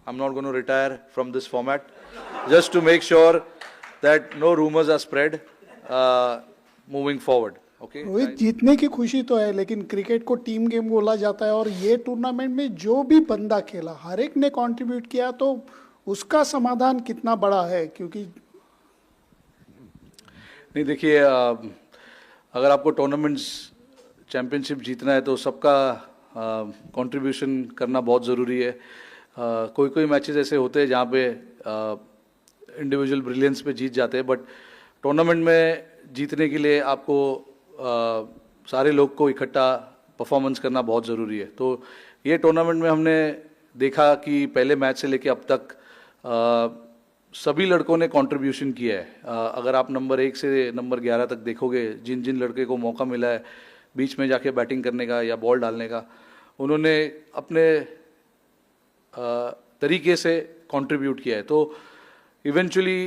I'm not going to retire from this format, just to make sure that no rumors are spread moving forward. Okay. Rohit, जीतने की खुशी तो है, लेकिन cricket को टीम गेम बोला जाता है और ये टूर्नामेंट में जो भी बंदा खेला हर एक ने कंट्रीब्यूट किया, तो उसका समाधान कितना बड़ा है? क्योंकि नहीं, देखिए, अगर आपको टूर्नामेंट्स चैंपियनशिप जीतना है तो सबका कंट्रीब्यूशन करना बहुत ज़रूरी है. कोई कोई मैचेस ऐसे होते हैं जहाँ पे इंडिविजुअल ब्रिलियंस पे जीत जाते हैं, बट टूर्नामेंट में जीतने के लिए आपको सारे लोग को इकट्ठा परफॉर्मेंस करना बहुत ज़रूरी है. तो ये टूर्नामेंट में हमने देखा कि पहले मैच से लेके अब तक सभी लड़कों ने कंट्रीब्यूशन किया है. अगर आप नंबर 1 से नंबर 11 तक देखोगे, जिन जिन लड़के को मौका मिला है बीच में जाके बैटिंग करने का या बॉल डालने का, उन्होंने अपने तरीके से कंट्रीब्यूट किया है. तो इवेंचुअली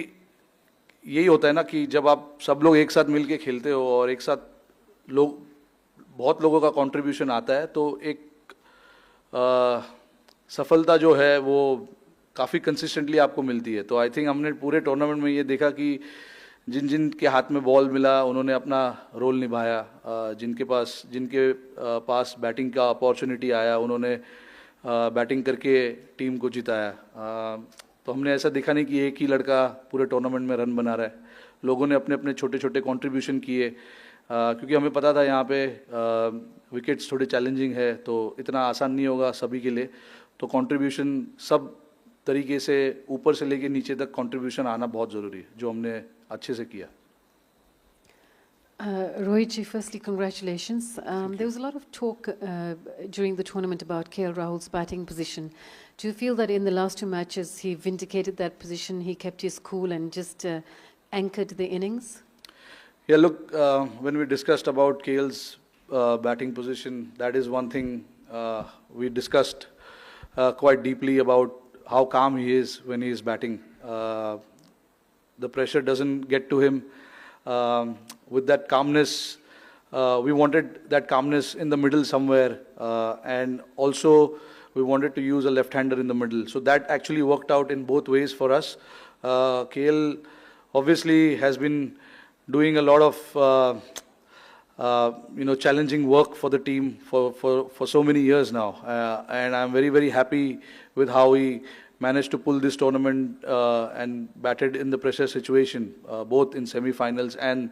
यही होता है ना कि जब आप सब लोग एक साथ मिलके खेलते हो और एक साथ बहुत लोगों का कंट्रीब्यूशन आता है, तो एक सफलता जो है वो काफ़ी कंसिस्टेंटली आपको मिलती है. तो आई थिंक हमने पूरे टूर्नामेंट में ये देखा कि जिन जिन के हाथ में बॉल मिला उन्होंने अपना रोल निभाया. जिनके पास बैटिंग का अपॉर्चुनिटी आया उन्होंने बैटिंग करके टीम को जिताया. तो हमने ऐसा देखा नहीं कि एक ही लड़का पूरे टूर्नामेंट में रन बना रहा है. लोगों ने अपने अपने छोटे छोटे कंट्रीब्यूशन किए, क्योंकि हमें पता था यहाँ पे विकेट्स थोड़े चैलेंजिंग है, तो इतना आसान नहीं होगा सभी के लिए. तो कंट्रीब्यूशन सब तरीके से ऊपर से लेके नीचे तक कंट्रीब्यूशन आना बहुत ज़रूरी है, जो हमने अच्छे से किया. Rohit ji, firstly, congratulations. There was a lot of talk during the tournament about KL Rahul's batting position. Do you feel that in the last 2 matches he vindicated that position, he kept his cool and just anchored the innings? Yeah, look, when we discussed about KL's batting position, that is one thing we discussed quite deeply about how calm he is when he is batting. The pressure doesn't get to him. With that calmness, we wanted that calmness in the middle somewhere, and also we wanted to use a left-hander in the middle. So that actually worked out in both ways for us. KL obviously has been doing a lot of challenging work for the team for so many years now, and I'm very, very happy with how he managed to pull this tournament and batted in the pressure situation, both in semi-finals and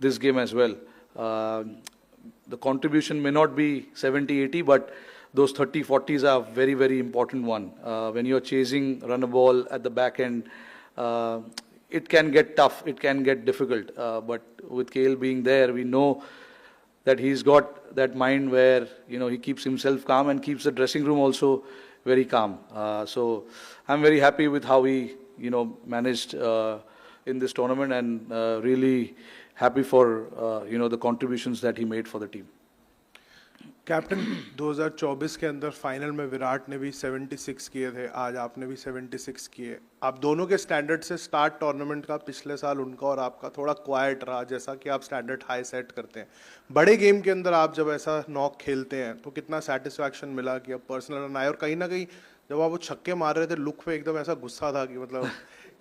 this game as well. The contribution may not be 70-80, but those 30-40s are very, very important one. When you're chasing run a ball at the back end, it can get tough, it can get difficult. But with KL being there, we know that he's got that mind where he keeps himself calm and keeps the dressing room also very calm. So I'm very happy with how he managed in this tournament, and really happy for the contributions that he made for the team. Captain, 2024 के अंदर final में विराट ने भी 76 किए थे, आज आपने भी 76 किए. आप दोनों के स्टैंडर्ड से स्टार्ट टूर्नामेंट का पिछले साल उनका और आपका थोड़ा क्वाइट रहा, जैसा कि आप स्टैंडर्ड हाई सेट करते हैं. बड़े गेम के अंदर आप जब ऐसा नॉक खेलते हैं तो कितना सेटिस्फैक्शन मिला कि अब पर्सनल रन आए, और कहीं ना कहीं जब आप वो छक्के मार रहे थे लुक पे एकदम ऐसा गुस्सा था कि मतलब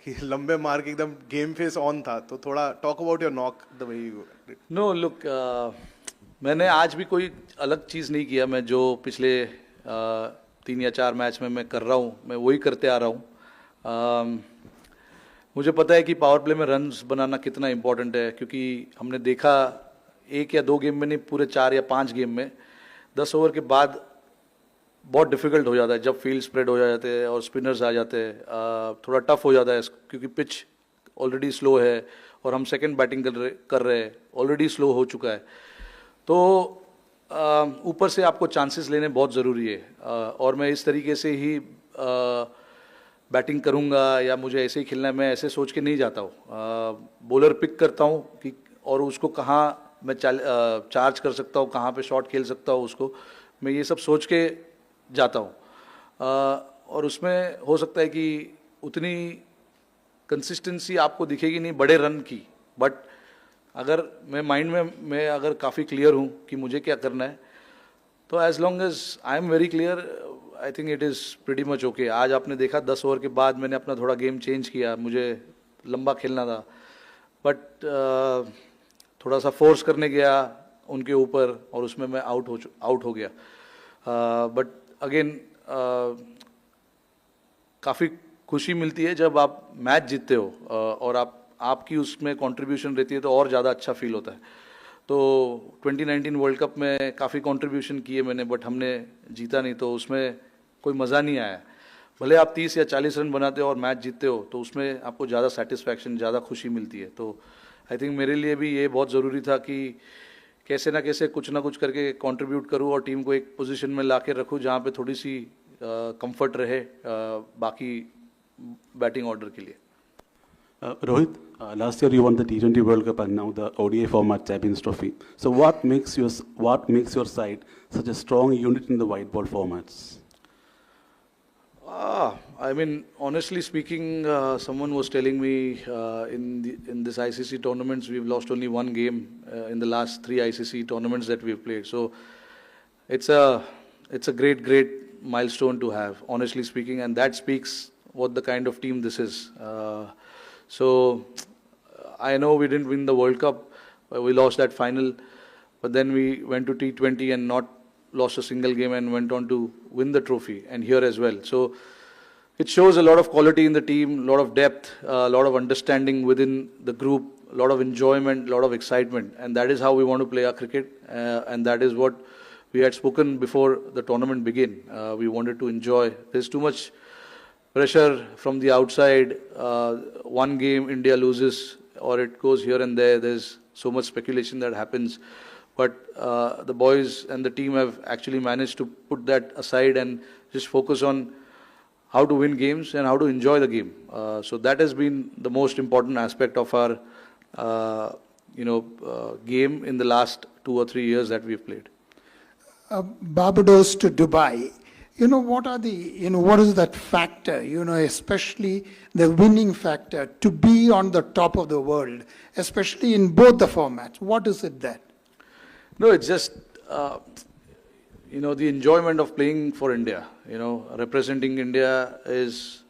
कि लंबे मार के एकदम गेम फेस ऑन था. तो थोड़ा talk about your knock the way you. Know, look, मैंने आज भी कोई अलग चीज़ नहीं किया. मैं जो पिछले 3 या 4 मैच में मैं कर रहा हूँ, मैं वही करते आ रहा हूँ. मुझे पता है कि पावर प्ले में रन्स बनाना कितना इम्पोर्टेंट है, क्योंकि हमने देखा 1 या 2 गेम में नहीं, पूरे 4 या 5 गेम में 10 ओवर के बाद बहुत डिफिकल्ट हो जाता है जब फील्ड स्प्रेड हो जाते हैं और स्पिनर्स आ जाते हैं. थोड़ा टफ हो जाता है क्योंकि पिच ऑलरेडी स्लो है और हम सेकंड बैटिंग कर रहे हैं, ऑलरेडी स्लो हो चुका है. तो ऊपर से आपको चांसेस लेने बहुत ज़रूरी है, और मैं इस तरीके से ही बैटिंग करूंगा या मुझे ऐसे ही खेलना है, मैं ऐसे सोच के नहीं जाता हूँ. बॉलर पिक करता हूँ कि और उसको कहाँ मैं चार्ज कर सकता हूँ, कहाँ पे शॉट खेल सकता हूँ, उसको मैं ये सब सोच के जाता हूँ. और उसमें हो सकता है कि उतनी कंसिस्टेंसी आपको दिखेगी नहीं बड़े रन की, बट अगर मैं माइंड में मैं अगर काफ़ी क्लियर हूँ कि मुझे क्या करना है, तो as long as I am very clear, I think it is pretty much okay. आज आपने देखा 10 ओवर के बाद मैंने अपना थोड़ा गेम चेंज किया, मुझे लंबा खेलना था, बट थोड़ा सा फोर्स करने गया उनके ऊपर और उसमें मैं आउट हो गया. बट अगेन काफ़ी खुशी मिलती है जब आप मैच जीतते हो और आपकी उसमें कंट्रीब्यूशन रहती है तो और ज़्यादा अच्छा फील होता है. तो 2019 वर्ल्ड कप में काफ़ी कंट्रीब्यूशन किए मैंने, बट हमने जीता नहीं, तो उसमें कोई मज़ा नहीं आया. भले आप 30 या 40 रन बनाते हो और मैच जीतते हो तो उसमें आपको ज़्यादा सेटिस्फैक्शन, ज़्यादा खुशी मिलती है. तो आई थिंक मेरे लिए भी ये बहुत ज़रूरी था कि कैसे ना कैसे कुछ ना कुछ करके कंट्रीब्यूट करूं और टीम को एक पोजीशन में ला के रखूँ जहाँ पे थोड़ी सी कंफर्ट रहे बाकी बैटिंग ऑर्डर के लिए. Rohit, last year you won the T20 World Cup and now the ODI format Champions Trophy. So what makes your side such a strong unit in the white ball formats? I mean, honestly speaking, someone was telling me in this ICC tournaments we've lost only one game in the last 3 ICC tournaments that we've played. So it's a great milestone to have, honestly speaking, and that speaks what the kind of team this is. So I know we didn't win the World Cup, we lost that final, but then we went to T20 and not lost a single game and went on to win the trophy, and here as well. So it shows a lot of quality in the team, a lot of depth, a lot of understanding within the group, a lot of enjoyment, a lot of excitement, and that is how we want to play our cricket, and that is what we had spoken before the tournament began. We wanted to enjoy. There's too much pressure from the outside. One game India loses or it goes here and there. There's so much speculation that happens. But the boys and the team have actually managed to put that aside and just focus on how to win games and how to enjoy the game. So that has been the most important aspect of our game in the last 2 or 3 years that we've played. Barbados to Dubai. What is that factor, especially the winning factor to be on the top of the world, especially in both the formats? What is it that? No, it's just, the enjoyment of playing for India. Representing India is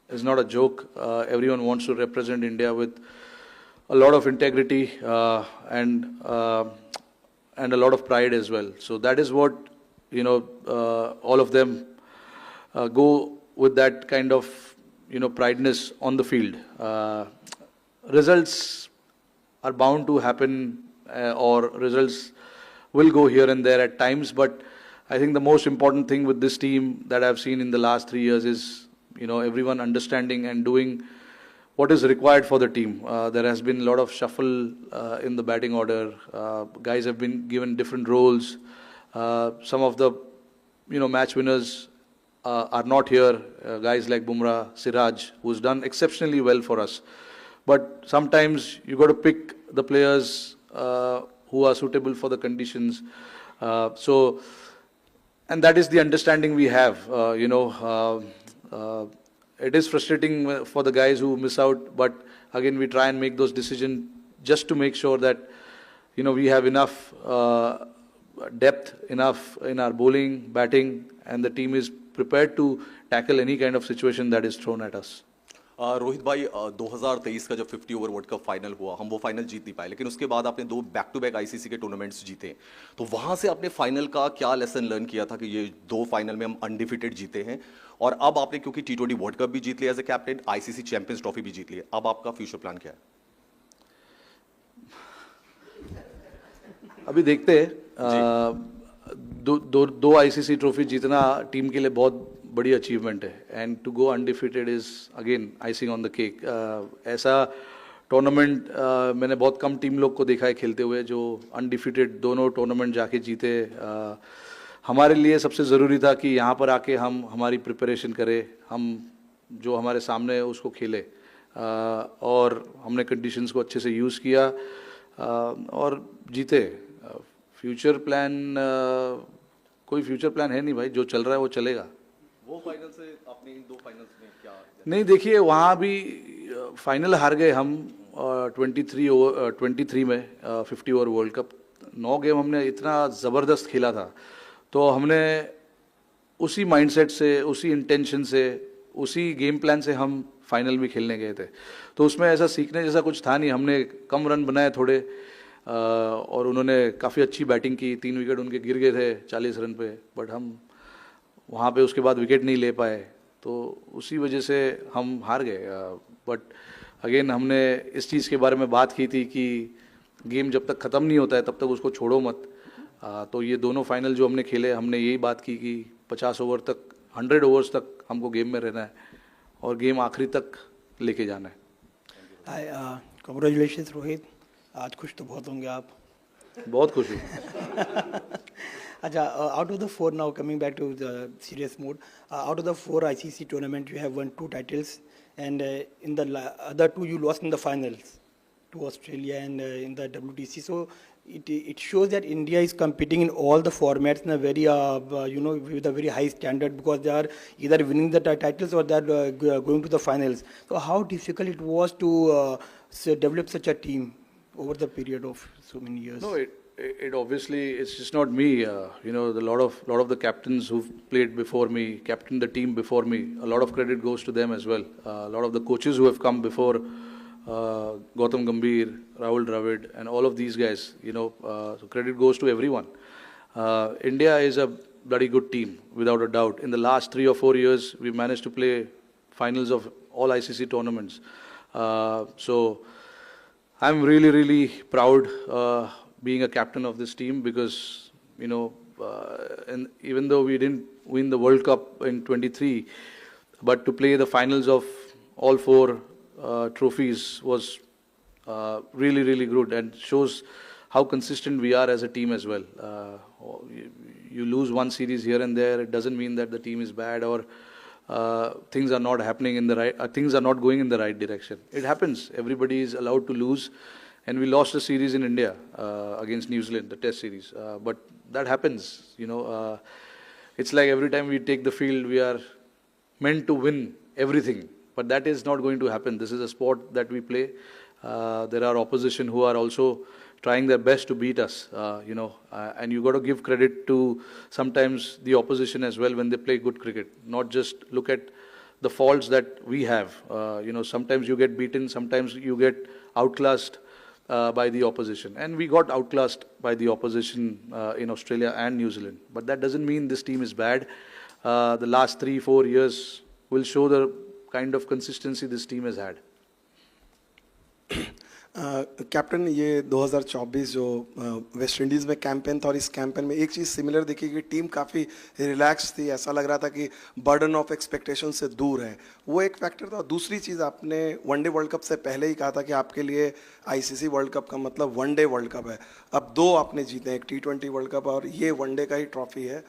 not a joke. Everyone wants to represent India with a lot of integrity and a lot of pride as well. So that is what all of them go with, that kind of prideness on the field. Results are bound to happen or results will go here and there at times, but I think the most important thing with this team that I've seen in the last 3 years is everyone understanding and doing what is required for the team. There has been a lot of shuffle in the batting order. Guys have been given different roles. Some of the match winners are not here, guys like Bumrah, Siraj, who's done exceptionally well for us. But sometimes you got to pick the players who are suitable for the conditions. And that is the understanding we have. It is frustrating for the guys who miss out, but again we try and make those decisions just to make sure that we have enough depth, enough in our bowling, batting, and the team is prepared to tackle any kind of situation that is thrown at us. Rohit भाई 2023 का जब 50 over world cup final हुआ, हम वो final जीत नहीं पाए, लेकिन उसके बाद आपने 2 बैक टू बैक आईसीसी के टूर्नामेंट्स जीते. तो वहां से आपने फाइनल का क्या लेसन लर्न किया था कि ये 2 फाइनल में हम अनडिफिटेड जीते हैं, और अब आपने क्योंकि T20 वर्ल्ड कप भी जीत लिया as a captain, ICC Champions Trophy भी जीत ली, अब आपका फ्यूचर प्लान क्या है? अभी देखते हैं. दो आईसीसी ट्रॉफी जीतना टीम के लिए बहुत बड़ी अचीवमेंट है, and to go undefeated is again icing on the cake. ऐसा टूर्नामेंट मैंने बहुत कम टीम लोग को देखा है खेलते हुए जो अनडिफिटेड दोनों टूर्नामेंट जाके जीते. हमारे लिए सबसे ज़रूरी था कि यहाँ पर आके हम हमारी प्रिपरेशन करें, हम जो हमारे सामने है उसको खेले, और हमने कंडीशंस को अच्छे से यूज़ किया और जीते. फ्यूचर प्लान कोई फ्यूचर प्लान है नहीं भाई, जो चल रहा है वो चलेगा. वो फाइनल से अपने इन 2 फाइनल्स में क्या? नहीं, देखिए वहाँ भी फाइनल हार गए हम 23 में 50 ओवर वर्ल्ड कप. 9 गेम हमने इतना ज़बरदस्त खेला था, तो हमने उसी माइंडसेट से, उसी इंटेंशन से, उसी गेम प्लान से हम फाइनल भी खेलने गए थे। तो उसमें ऐसा सीखने जैसा कुछ था नहीं। हमने कम रन बनाए थोड़े, और उन्होंने काफ़ी अच्छी बैटिंग की, 3 विकेट उनके गिर गए थे 40 रन पे, बट हम वहाँ पे उसके बाद विकेट नहीं ले पाए, तो उसी वजह से हम हार गए। बट अगेन हमने इस चीज़ के बारे में बात की थी कि गेम जब तक ख़त्म नहीं होता है तब तक उसको छोड़ो मत। तो ये दोनों फाइनल जो हमने खेले, हमने यही बात की कि 50 ओवर तक, 100 ओवर्स तक हमको गेम में रहना है और गेम आखिरी तक लेके जाना है। Congratulations रोहित, आज खुश तो बहुत होंगे आप। बहुत खुश हूँ। अच्छा, out of the 4 now, coming back to the serious mode, out of the 4 ICC tournament you have won 2 titles, and in the other 2 you lost in the finals to Australia and in the WTC. So it shows that India is competing in all the formats in a very with a very high standard, because they are either winning the titles or they are going to the finals. So how difficult it was to develop such a team over the period of so many years? No, it obviously, it's just not me. The lot of the captains who've played before me, captained the team before me, a lot of credit goes to them as well. A lot of the coaches who have come before, Gautam Gambhir, Rahul Dravid, and all of these guys, so credit goes to everyone. India is a bloody good team, without a doubt. In the last 3 or 4 years, we managed to play finals of all ICC tournaments. So I'm really, really proud being a captain of this team, because, and even though we didn't win the World Cup in 23, but to play the finals of all 4 trophies was really, really good, and shows how consistent we are as a team as well. You lose one series here and there, it doesn't mean that the team is bad or things are not happening in the right, things are not going in the right direction. It happens. Everybody is allowed to lose, and we lost a series in India against New Zealand, the Test series. But that happens. It's like every time we take the field, we are meant to win everything. But that is not going to happen. This is a sport that we play. There are opposition who are also trying their best to beat us, and you got to give credit to sometimes the opposition as well when they play good cricket. Not just look at the faults that we have. Sometimes you get beaten, sometimes you get outclassed by the opposition. And we got outclassed by the opposition in Australia and New Zealand. But that doesn't mean this team is bad. The last 3-4 years will show the kind of consistency this team has had. Captain, ये 2024 जो West Indies में campaign था, और इस campaign में एक चीज़ similar दिखी कि टीम काफ़ी रिलैक्स थी, ऐसा लग रहा था कि बर्डन ऑफ एक्सपेक्टेशन से दूर है, वो एक फैक्टर था। दूसरी चीज़, आपने वनडे वर्ल्ड कप से पहले ही कहा था कि आपके लिए आईसीसी वर्ल्ड कप का मतलब वनडे वर्ल्ड कप है। अब 2 आपने जीते हैं, एक T20 वर्ल्ड कप और ये वनडे का ही ट्रॉफी है,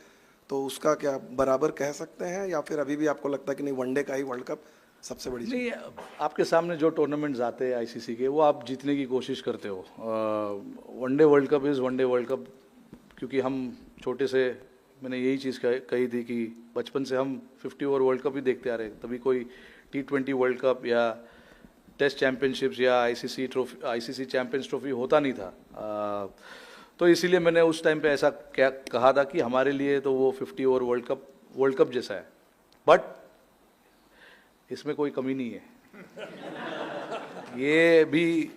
तो उसका क्या बराबर कह सकते हैं, या फिर अभी भी आपको लगता है कि नहीं, वनडे का ही वर्ल्ड कप सबसे बड़ी चीज़? नहीं, आपके सामने जो टूर्नामेंट्स आते हैं आईसीसी के, वो आप जीतने की कोशिश करते हो। One day world cup is one day world cup, क्योंकि हम छोटे से, मैंने यही चीज़ कही थी कि बचपन से हम 50 ओवर वर्ल्ड कप ही देखते आ रहे हैं। तभी कोई T20 वर्ल्ड कप या टेस्ट चैम्पियनशिप्स या आईसीसी चैम्पियंस ट्रॉफी होता नहीं था। तो इसीलिए मैंने उस टाइम पे ऐसा कहा था कि हमारे लिए तो वो 50 ओवर वर्ल्ड कप जैसा है, बट इसमें कोई कमी नहीं है। ये भी,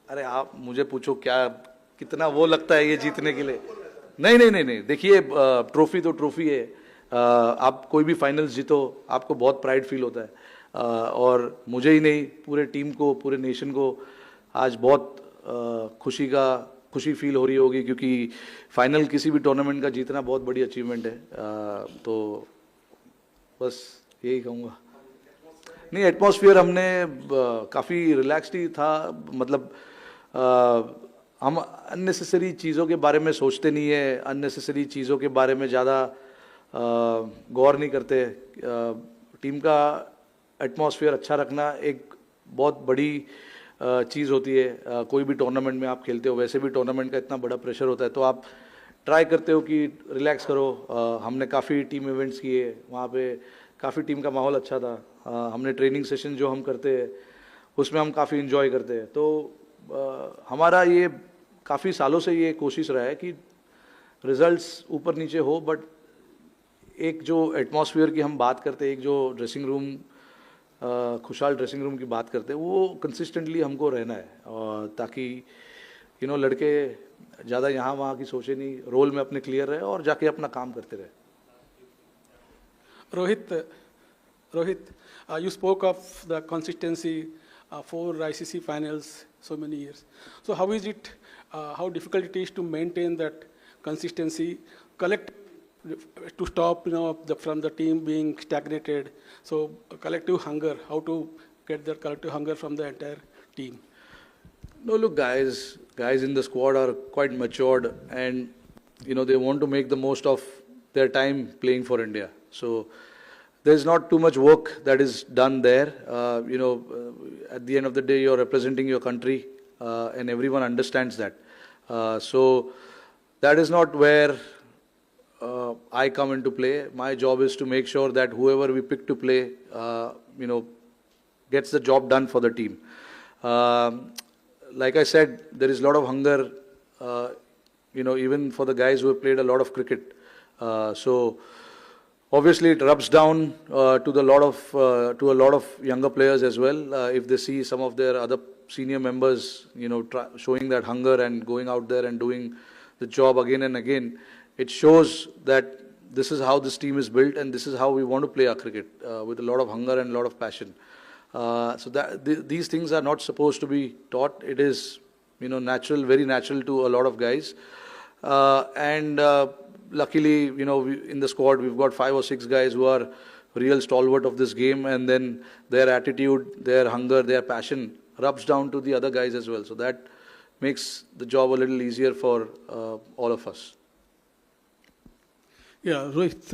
अरे आप मुझे पूछो क्या कितना वो लगता है ये जीतने के लिए। नहीं, देखिए, ट्रॉफी तो ट्रॉफी है। आप कोई भी फाइनल्स जीतो, आपको बहुत प्राइड फील होता है, और मुझे ही नहीं, पूरे टीम को, पूरे नेशन को आज बहुत खुशी फील हो रही होगी, क्योंकि फाइनल किसी भी टूर्नामेंट का जीतना बहुत बड़ी अचीवमेंट है। तो बस यही कहूँगा। नहीं, एटमॉस्फेयर हमने काफ़ी रिलैक्स्ड ही था, मतलब हम अननेसेसरी चीज़ों के बारे में सोचते नहीं है, अननेसेसरी चीज़ों के बारे में ज़्यादा गौर नहीं करते। टीम का एटमॉस्फेयर अच्छा रखना एक बहुत बड़ी चीज़ होती है। कोई भी टूर्नामेंट में आप खेलते हो, वैसे भी टूर्नामेंट का इतना बड़ा प्रेशर होता है, तो आप ट्राई करते हो कि रिलैक्स करो। हमने काफ़ी टीम इवेंट्स किए, वहाँ पे काफ़ी टीम का माहौल अच्छा था। हमने ट्रेनिंग सेशन जो हम करते हैं उसमें हम काफ़ी इन्जॉय करते हैं। तो हमारा ये काफ़ी सालों से ये कोशिश रहा है कि रिजल्ट्स ऊपर नीचे हो, बट एक जो एटमॉस्फेयर की हम बात करते हैं, एक जो ड्रेसिंग रूम, खुशहाल ड्रेसिंग रूम की बात करते हैं, वो कंसिस्टेंटली हमको रहना है, और ताकि लड़के ज़्यादा यहाँ वहाँ की सोचे नहीं, रोल में अपने क्लियर रहे और जाके अपना काम करते रहे. Rohit, you spoke of the consistency, 4 ICC finals, so many years. So how is it, how difficult it is to maintain that consistency, to stop, from the team being stagnated? So collective hunger, how to get that collective hunger from the entire team? No, look, guys in the squad are quite matured, and they want to make the most of their time playing for India. So there's not too much work that is done there. At the end of the day, you're representing your country, and everyone understands that. So that is not where I come into play. My job is to make sure that whoever we pick to play, gets the job done for the team. Like I said, there is a lot of hunger, even for the guys who have played a lot of cricket. So obviously it rubs down to a lot of younger players as well. If they see some of their other senior members, showing that hunger and going out there and doing the job again and again, it shows that this is how this team is built, and this is how we want to play our cricket, with a lot of hunger and a lot of passion. So these things are not supposed to be taught. It is, natural, very natural to a lot of guys. And luckily, in the squad, we've got 5 or 6 guys who are real stalwart of this game, and then their attitude, their hunger, their passion rubs down to the other guys as well. So that makes the job a little easier for all of us. Yeah, Rohit,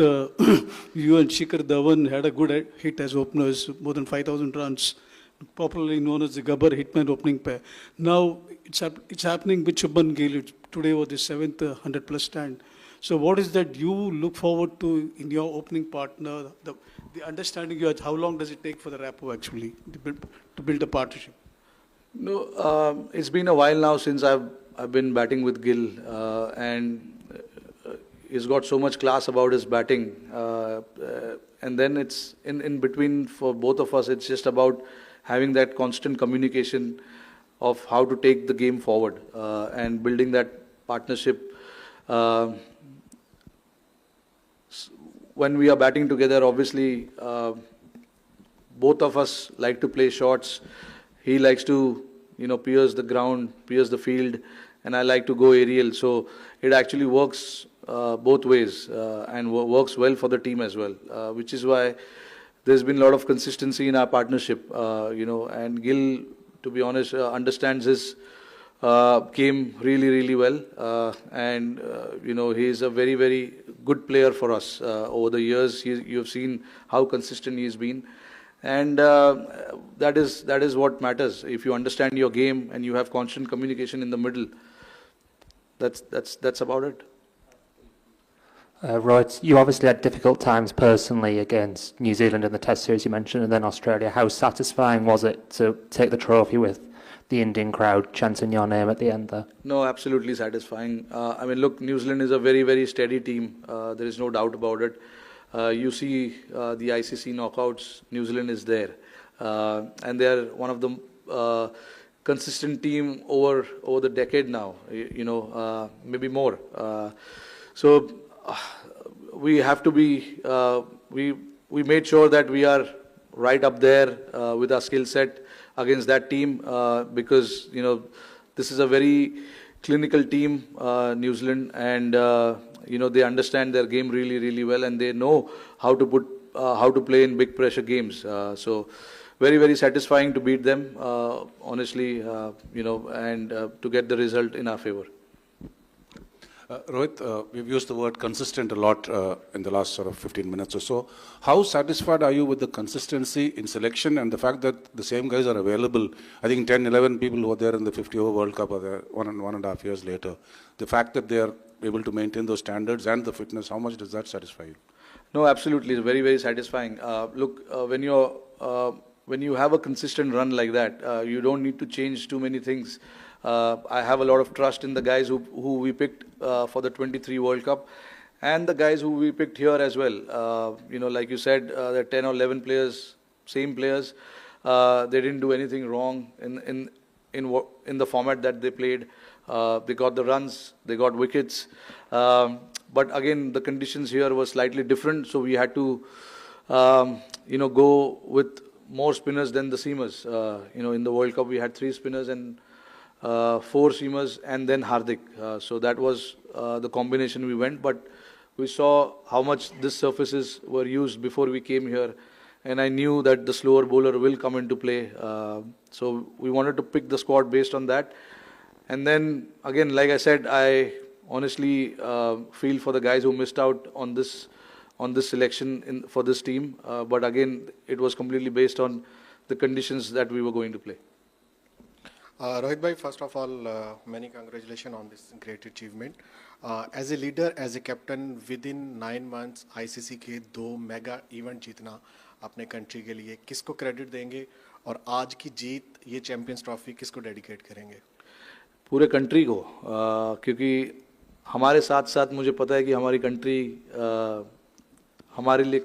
you and Shikhar Dhawan had a good hit as openers, more than 5,000 runs, popularly known as the Gabbar Hitman opening pair. Now it's happening with Shubman Gill. Today was the 7th 100-plus stand. So what is that you look forward to in your opening partner, the understanding you have? How long does it take for the rapport actually to build a partnership? No, it's been a while now since I've been batting with Gill, and he's got so much class about his batting, and then it's in between for both of us. It's just about having that constant communication of how to take the game forward, and building that partnership. When we are batting together, obviously, both of us like to play shots. He likes to, pierce the ground, pierce the field, and I like to go aerial. So it actually works both ways, and works well for the team as well, which is why there's been a lot of consistency in our partnership, and Gill, to be honest, understands his game really, really well, and he's a very, very good player for us. Over the years, you've seen how consistent he's been, and that is what matters. If you understand your game and you have constant communication in the middle, that's about it. Right, you obviously had difficult times personally against New Zealand in the Test series you mentioned, and then Australia. How satisfying was it to take the trophy with the Indian crowd chanting your name at the end there? No, absolutely satisfying. Look, New Zealand is a very, very steady team. There is no doubt about it. You see the ICC knockouts, New Zealand is there. And they are one of the consistent team over the decade now, maybe more. So we have to be, we made sure that we are right up there with our skill set against that team, because this is a very clinical team, New Zealand, and they understand their game really, really well, and they know how to play in big pressure games. So very, very satisfying to beat them, honestly, and to get the result in our favor. Rohit, we've used the word consistent a lot in the last sort of 15 minutes or so. How satisfied are you with the consistency in selection and the fact that the same guys are available? I think 10, 11 people who were there in the 50-over World Cup are there 1.5 years later. The fact that they are able to maintain those standards and the fitness, how much does that satisfy you? No, absolutely. It's very, very satisfying. Look, when you have a consistent run like that, you don't need to change too many things. I have a lot of trust in the guys who we picked for the 23 World Cup, and the guys who we picked here as well. Like you said, the 10 or 11 players, same players, they didn't do anything wrong in the format that they played. They got the runs, they got wickets. But again, the conditions here were slightly different, so we had to, go with more spinners than the seamers. In the World Cup, we had 3 spinners and 4 seamers, and then Hardik. So that was the combination we went. But we saw how much these surfaces were used before we came here, and I knew that the slower bowler will come into play. So we wanted to pick the squad based on that. And then, again, like I said, I honestly feel for the guys who missed out on this selection for this team. But again, it was completely based on the conditions that we were going to play. Rohit bhai, first of all, many congratulations on this great achievement. As a leader, as a captain, within 9 months, ICC के 2 mega event जीतना अपने country के लिए किसको credit देंगे और आज की जीत ये चैंपियंस ट्रॉफी किसको डेडिकेट करेंगे? पूरे कंट्री को, क्योंकि हमारे साथ साथ मुझे पता है कि हमारी कंट्री हमारे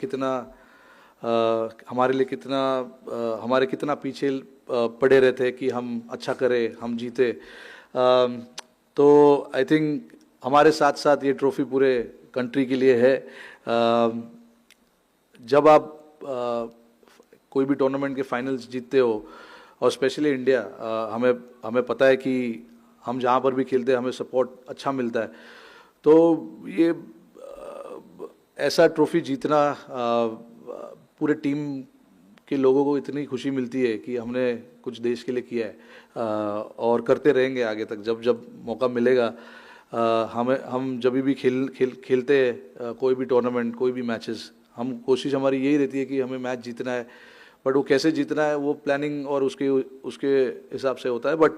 कितना पीछे पड़े रहे थे कि हम अच्छा करें, हम जीते. तो आई थिंक हमारे साथ साथ ये ट्रॉफी पूरे कंट्री के लिए है. जब आप कोई भी टूर्नामेंट के फाइनल्स जीतते हो, और स्पेशली इंडिया, हमें पता है कि हम जहाँ पर भी खेलते हैं हमें सपोर्ट अच्छा मिलता है. तो ये ऐसा ट्रॉफी जीतना, पूरे टीम के लोगों को इतनी खुशी मिलती है कि हमने कुछ देश के लिए किया है, और करते रहेंगे आगे तक. जब मौका मिलेगा, हम जब भी खेलते हैं कोई भी टूर्नामेंट, कोई भी मैचेस, कोशिश हमारी यही रहती है कि हमें मैच जीतना है. बट वो कैसे जीतना है वो प्लानिंग और उसके हिसाब से होता है. बट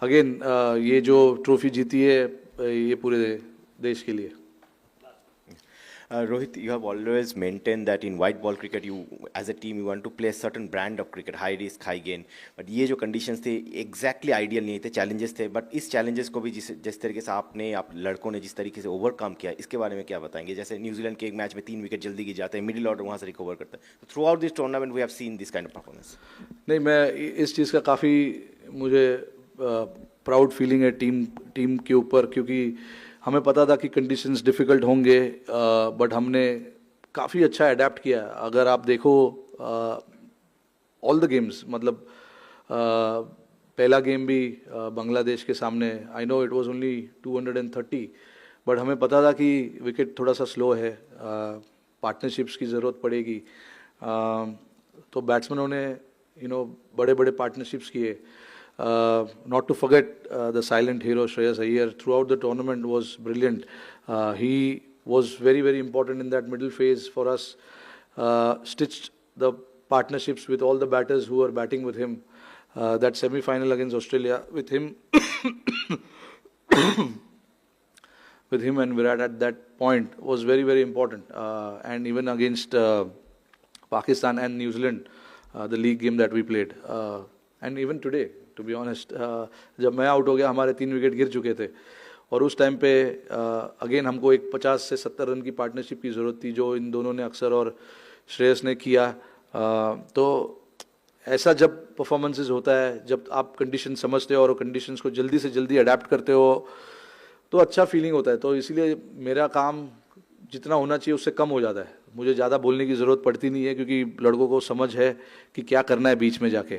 अगेन, ये जो ट्रॉफी जीती है ये पूरे देश के लिए. Rohit, you have always maintained that in white ball cricket, you as a team you want to play a certain brand of cricket, high risk, high gain. But ये जो conditions थे exactly ideal नहीं थे, challenges थे. But इस challenges को भी जिस तरीके से आप लड़कों ने जिस तरीके से overcome किया, इसके बारे में क्या बताएंगे? जैसे न्यूजीलैंड के एक मैच में 3 विकेट जल्दी गिर जाते हैं, मिडिल ऑर्डर वहाँ से रिकवर करता है. Throughout this tournament, we have seen this kind of performance. नहीं, मैं इस चीज़ का काफ़ी मुझे प्राउड फीलिंग है टीम के ऊपर, क्योंकि हमें पता था कि कंडीशंस डिफ़िकल्ट होंगे, बट हमने काफ़ी अच्छा अडेप्ट किया. अगर आप देखो ऑल द गेम्स, मतलब पहला गेम भी बांग्लादेश के सामने, I know it was only 230, but हमें पता था कि विकेट थोड़ा सा स्लो है, पार्टनरशिप्स की ज़रूरत पड़ेगी. तो बैट्समैनों ने बड़े बड़े पार्टनरशिप्स किए. Not to forget the silent hero Shreyas Iyer throughout the tournament was brilliant. He was very, very important in that middle phase for us. Stitched the partnerships with all the batters who were batting with him. That semi-final against Australia with him, with him and Virat at that point was very, very important. And even against Pakistan and New Zealand, the league game that we played, and even today. To be honest, जब मैं out हो गया हमारे 3 wicket गिर चुके थे, और उस टाइम पे अगेन हमको एक 50 से 70 रन की पार्टनरशिप की ज़रूरत थी, जो इन दोनों ने अक्सर और श्रेयस ने किया. तो ऐसा जब परफॉर्मेंसेस होता है, जब आप कंडीशन समझते हो और कंडीशंस को जल्दी से जल्दी अडेप्ट करते हो, तो अच्छा फीलिंग होता है. तो इसीलिए मेरा काम जितना होना चाहिए उससे कम हो जाता है. मुझे ज़्यादा बोलने की ज़रूरत पड़ती नहीं है, क्योंकि लड़कों को समझ है कि क्या करना है बीच में जाके.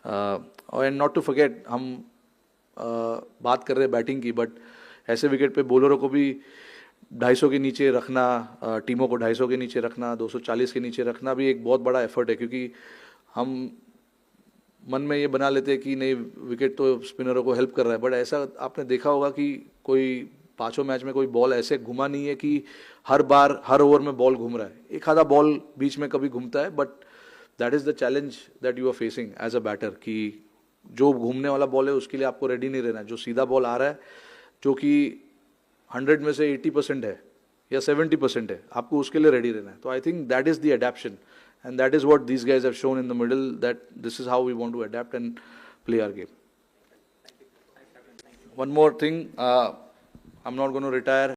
एंड नॉट टू फॉरगेट, हम बात कर रहे हैं बैटिंग की, बट ऐसे विकेट पे बॉलरों को भी 250 के नीचे रखना, टीमों को 250 के नीचे रखना, 240 के नीचे रखना भी एक बहुत बड़ा एफर्ट है. क्योंकि हम मन में ये बना लेते हैं कि नहीं, विकेट तो स्पिनरों को हेल्प कर रहा है, बट ऐसा आपने देखा होगा कि कोई 5 मैच में कोई बॉल ऐसे घुमा नहीं है कि हर बार हर ओवर में बॉल घूम रहा है. एक आधा बॉल बीच में कभी घूमता है, but that is the challenge that you are facing as a batter, कि जो घूमने वाला बॉल है उसके लिए आपको रेडी नहीं रहना है. जो सीधा बॉल आ रहा है, जो कि 100 में से 80% है या 70% है, आपको उसके लिए रेडी रहना है. तो I think that is the adaption, and that is what these guys have shown in the middle, that this is how we want to adapt and play our game. One more thing, I'm not going to retire